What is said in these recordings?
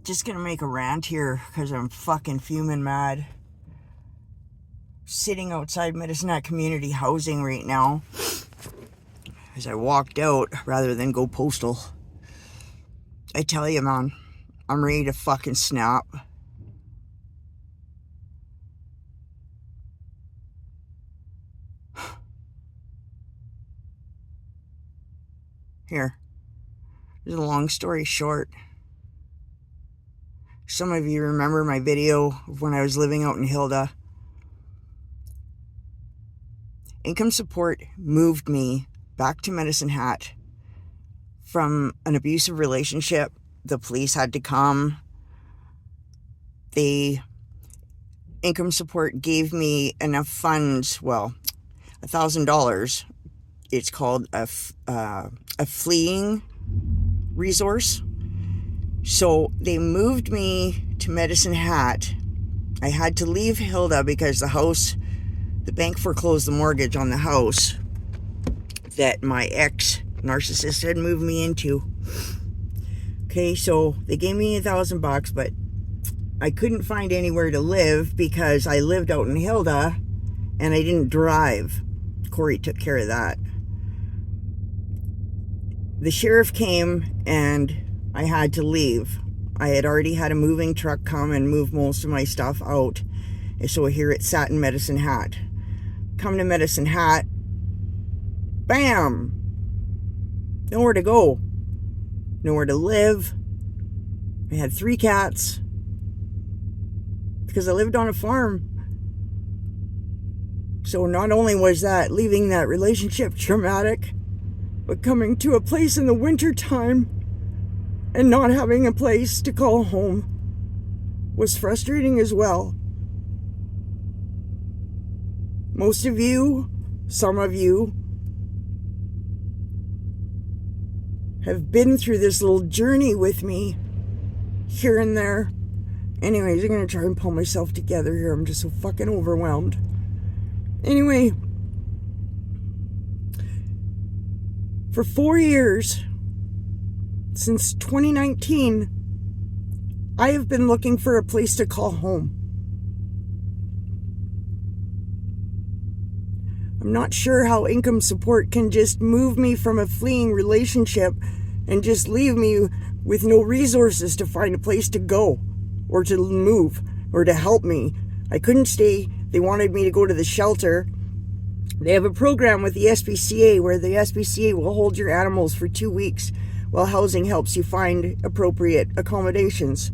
Just gonna make a rant here because I'm fucking fuming mad. Sitting outside Medicine Hat Community Housing right now as I walked out rather than go postal. I tell you, man, I'm ready to fucking snap. Here, this is a long story short. Some of you remember my video of when I was living out in Hilda. Income support moved me back to Medicine Hat from an abusive relationship. The police had to come. Income support gave me enough funds, well, $1,000. It's called a fleeing resource. So they moved me to Medicine Hat. I had to leave Hilda because the bank foreclosed the mortgage on the house that my ex-narcissist had moved me into. Okay, so they gave me $1,000, but I couldn't find anywhere to live because I lived out in Hilda and I didn't drive. Corey took care of that. The sheriff came and I had to leave. I had already had a moving truck come and move most of my stuff out. And so here it sat in Medicine Hat. Come to Medicine Hat. Bam! Nowhere to go. Nowhere to live. I had 3 cats. Because I lived on a farm. So not only was that leaving that relationship traumatic, but coming to a place in the winter time and not having a place to call home was frustrating as well. Most of you, some of you, have been through this little journey with me here and there. Anyways, I'm going to try and pull myself together here. I'm just so fucking overwhelmed. Anyway, for 4 years, since 2019, I have been looking for a place to call home. I'm not sure how income support can just move me from a fleeing relationship and just leave me with no resources to find a place to go or to move or to help me. I couldn't stay. They wanted me to go to the shelter. They have a program with the SPCA where the SPCA will hold your animals for 2 weeks while housing helps you find appropriate accommodations.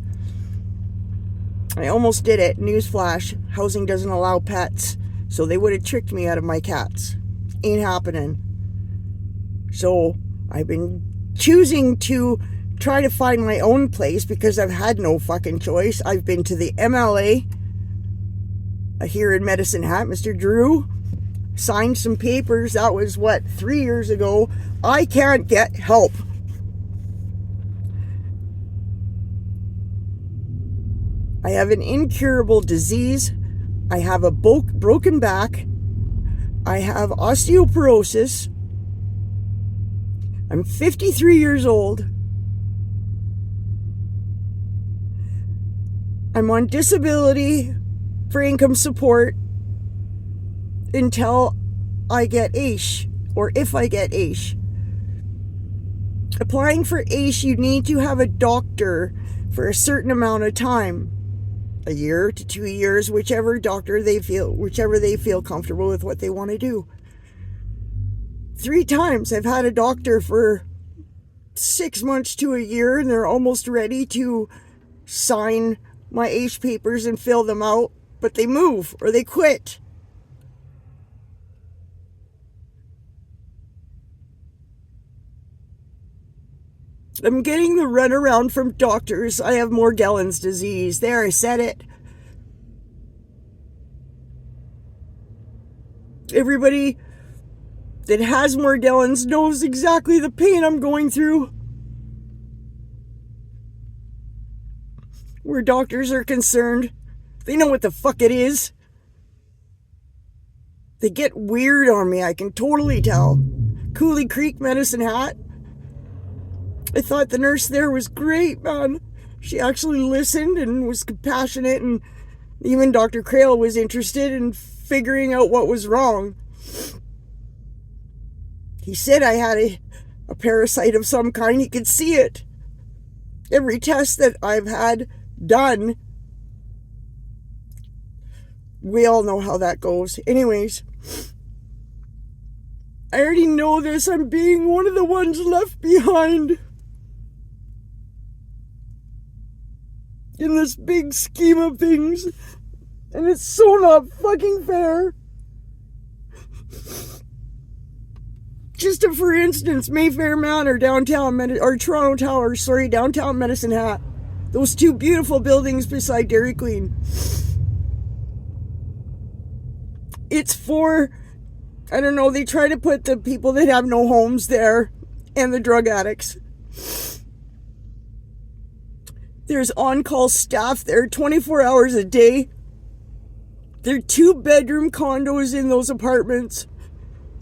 I almost did it. Newsflash, housing doesn't allow pets, so they would have tricked me out of my cats. Ain't happening. So I've been choosing to try to find my own place because I've had no fucking choice. I've been to the MLA here in Medicine Hat. Mr. Drew signed some papers. That was, 3 years ago. I can't get help. I have an incurable disease. I have a broken back. I have osteoporosis. I'm 53 years old. I'm on disability for income support until I get AISH, or if I get AISH. Applying for AISH, you need to have a doctor for a certain amount of time. A year to 2 years, whichever they feel comfortable with what they want to do. 3 times I've had a doctor for 6 months to a year, and they're almost ready to sign my AISH papers and fill them out, but they move or they quit. I'm getting the runaround from doctors. I have Morgellons disease. There, I said it. Everybody that has Morgellons knows exactly the pain I'm going through. Where doctors are concerned, they know what the fuck it is. They get weird on me, I can totally tell. Coulee Creek, Medicine Hat. I thought the nurse there was great, man. She actually listened and was compassionate, and even Dr. Crail was interested in figuring out what was wrong. He said I had a parasite of some kind. He could see it. Every test that I've had done, we all know how that goes. Anyways, I already know this. I'm being one of the ones left behind in this big scheme of things. And it's so not fucking fair. Just for instance, Mayfair Manor, downtown Medicine Hat. Those two beautiful buildings beside Dairy Queen. It's for, I don't know, they try to put the people that have no homes there and the drug addicts. There's on-call staff there 24 hours a day. There are 2-bedroom condos in those apartments.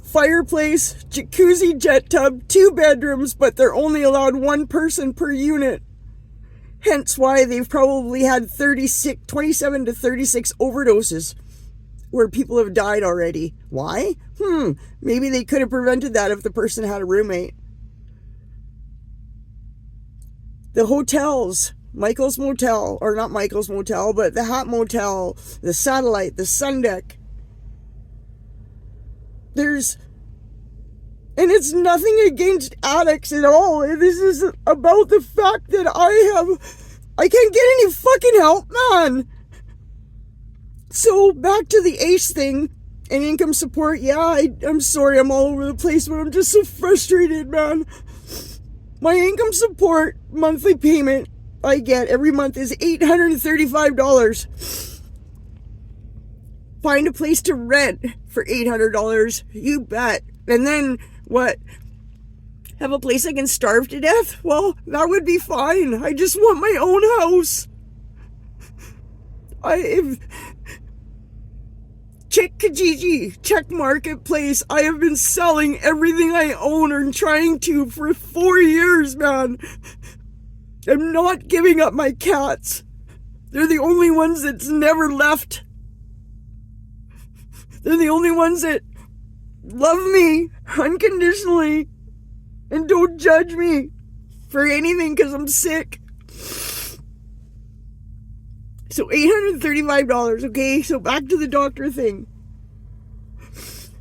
Fireplace, jacuzzi, jet tub, 2 bedrooms, but they're only allowed 1 person per unit. Hence why they've probably had 27 to 36 overdoses where people have died already. Why? Maybe they could have prevented that if the person had a roommate. The hotels, Michael's Motel, or not Michael's Motel, but the Hat Motel, the Satellite, the Sundeck. And it's nothing against addicts at all. This is about the fact that I can't get any fucking help, man. So back to the ACE thing and income support. Yeah, I'm sorry I'm all over the place, but I'm just so frustrated, man. My income support monthly payment I get every month is $835. Find a place to rent for $800. You bet. And then what? Have a place I can starve to death? Well, that would be fine. I just want my own house. Check Kijiji, check Marketplace. I have been selling everything I own and trying to for 4 years, man. I'm not giving up my cats. They're the only ones that's never left. They're the only ones that love me unconditionally and don't judge me for anything because I'm sick. So $835, okay? So back to the doctor thing.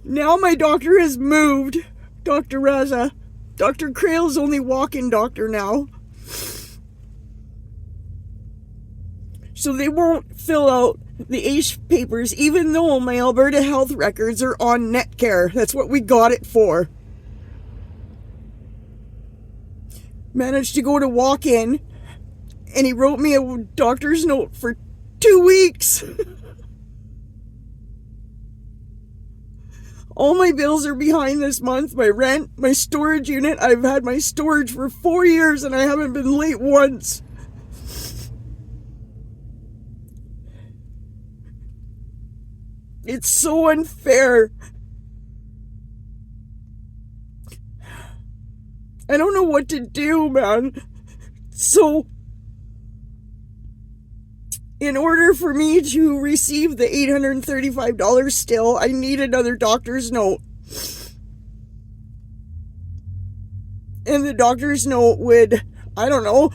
Now my doctor has moved, Dr. Raza. Dr. Crail's only walk-in doctor now. So they won't fill out the ACE papers, even though my Alberta health records are on Netcare. That's what we got it for. Managed to go to walk-in, and he wrote me a doctor's note for 2 weeks. All my bills are behind this month. My rent, my storage unit. I've had my storage for 4 years, and I haven't been late once. It's so unfair. I don't know what to do, man. So, in order for me to receive the $835 still, I need another doctor's note. And the doctor's note would, I don't know,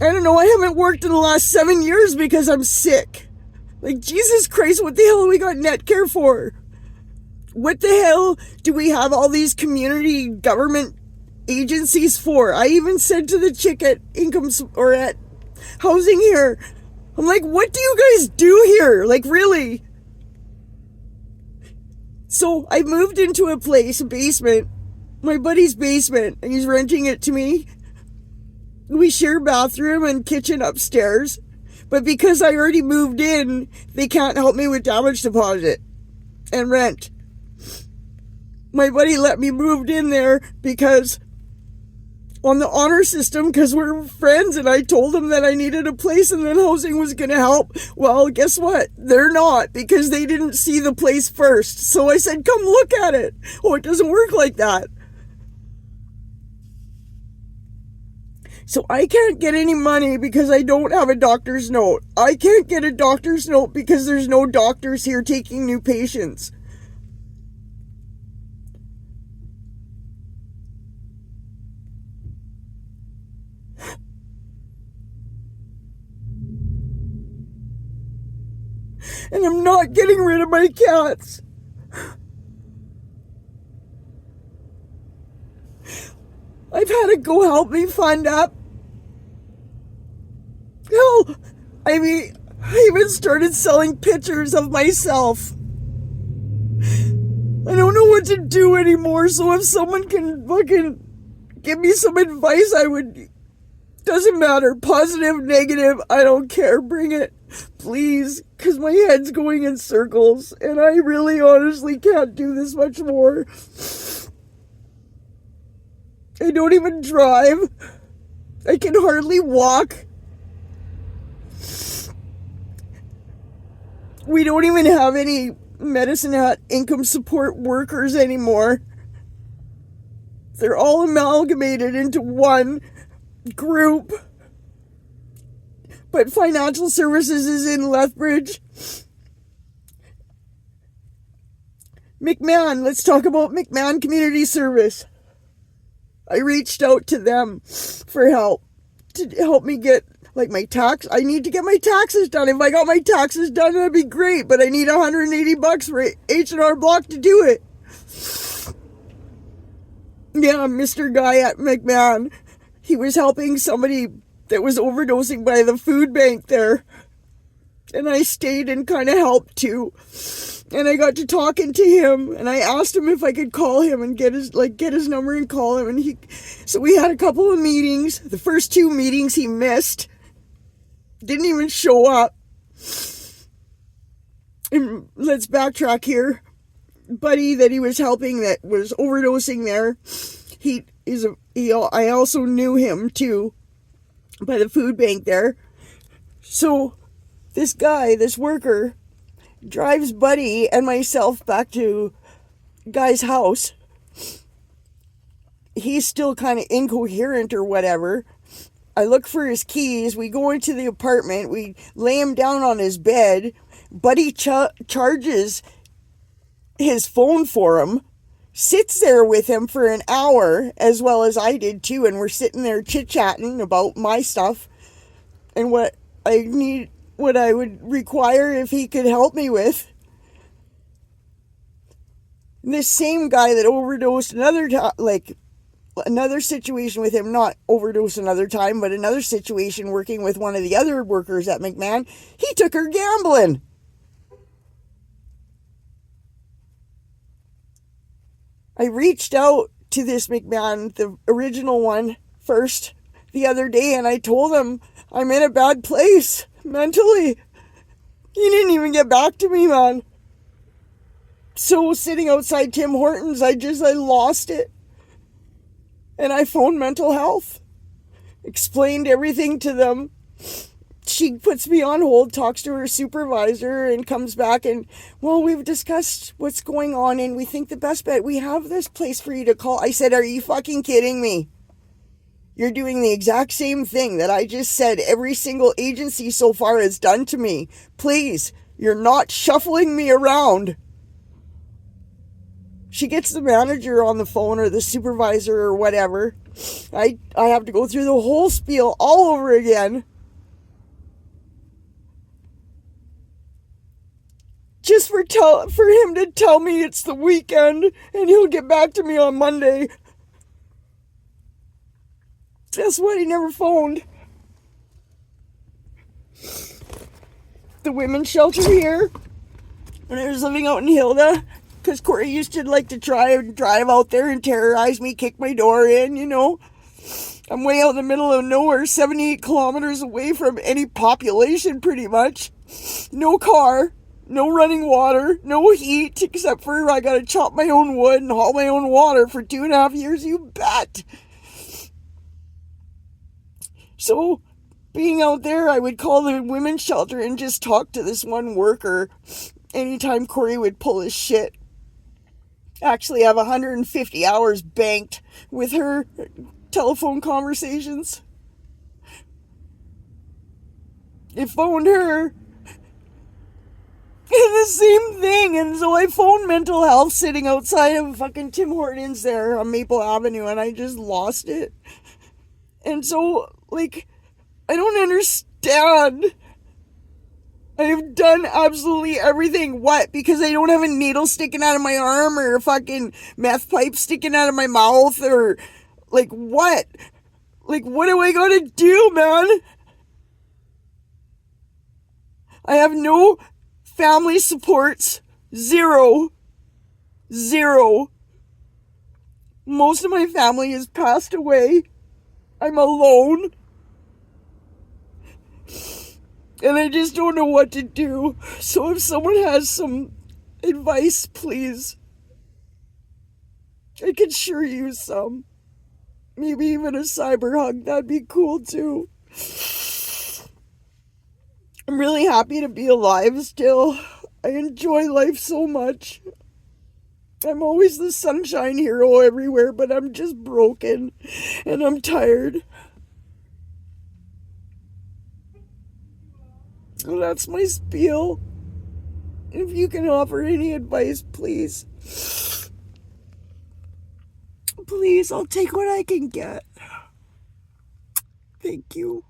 I haven't worked in the last 7 years because I'm sick. Like, Jesus Christ, what the hell have we got Netcare for? What the hell do we have all these community government agencies for? I even said to the chick at at housing here, I'm like, what do you guys do here? Like, really? So I moved into a place, a basement, my buddy's basement, and he's renting it to me. We share bathroom and kitchen upstairs. But because I already moved in, they can't help me with damage deposit and rent. My buddy let me move in there because on the honor system, because we're friends, and I told him that I needed a place and then housing was going to help. Well, guess what? They're not, because they didn't see the place first. So I said, come look at it. Oh, it doesn't work like that. So I can't get any money because I don't have a doctor's note. I can't get a doctor's note because there's no doctors here taking new patients. And I'm not getting rid of my cats. I've had a Go Help Me fund up. Hell, I even started selling pictures of myself. I don't know what to do anymore, so if someone can fucking give me some advice, I would... Doesn't matter, positive, negative, I don't care, bring it. Please, because my head's going in circles, and I really honestly can't do this much more. I don't even drive. I can hardly walk. We don't even have any Medicine Hat income support workers anymore. They're all amalgamated into one group. But financial services is in Lethbridge. McMahon, let's talk about McMahon Community Service. I reached out to them for help, to help me get, like, my tax. I need to get my taxes done. If I got my taxes done, that'd be great, but I need $180 for H&R Block to do it. Yeah, Mr. Guy at McMahon, he was helping somebody that was overdosing by the food bank there. And I stayed and kind of helped too. And I got to talking to him, and I asked him if I could call him and get his number and call him. And so we had a couple of meetings. The first 2 meetings he missed. Didn't even show up. And let's backtrack here. Buddy that he was helping that was overdosing there, I also knew him too by the food bank there. So this guy, this worker, drives Buddy and myself back to Guy's house. He's still kind of incoherent or whatever. I look for his keys. We go into the apartment. We lay him down on his bed. Buddy charges his phone for him, sits there with him for an hour, as well as I did too, and we're sitting there chit-chatting about my stuff and what I would require if he could help me with. This same guy that overdosed another situation with him, not overdose another time, but another situation working with one of the other workers at McMahon, he took her gambling. I reached out to this McMahon, the original one, first the other day, and I told him I'm in a bad place mentally. He didn't even get back to me, man. So sitting outside Tim Hortons, I lost it. And I phoned mental health. Explained everything to them. She puts me on hold, talks to her supervisor, and comes back and, well, we've discussed what's going on, and we think the best bet, we have this place for you to call. I said, are you fucking kidding me? You're doing the exact same thing that I just said every single agency so far has done to me. Please, you're not shuffling me around. She gets the manager on the phone or the supervisor or whatever. I have to go through the whole spiel all over again. Just for him to tell me it's the weekend and he'll get back to me on Monday. That's why he never phoned. The women's shelter here, when I was living out in Hilda, because Corey used to like to try and drive out there and terrorize me, kick my door in, you know. I'm way out in the middle of nowhere, 78 kilometers away from any population pretty much. No car. No running water, no heat, except for I gotta chop my own wood and haul my own water for 2.5 years, you bet. So, being out there, I would call the women's shelter and just talk to this one worker anytime Corey would pull his shit. Actually, I have 150 hours banked with her telephone conversations. I phoned her. And the same thing. And so I phoned mental health sitting outside of fucking Tim Hortons there on Maple Avenue, and I just lost it. And so, like, I don't understand. I've done absolutely everything. What? Because I don't have a needle sticking out of my arm or a fucking meth pipe sticking out of my mouth or, like, what? Like, what do I gotta do, man? I have no family supports. Zero. Most of my family has passed away. I'm alone. And I just don't know what to do. So if someone has some advice, please. I could sure use some. Maybe even a cyber hug. That'd be cool too. I'm really happy to be alive still. I enjoy life so much. I'm always the sunshine hero everywhere, but I'm just broken and I'm tired. So that's my spiel. If you can offer any advice, please. Please, I'll take what I can get. Thank you.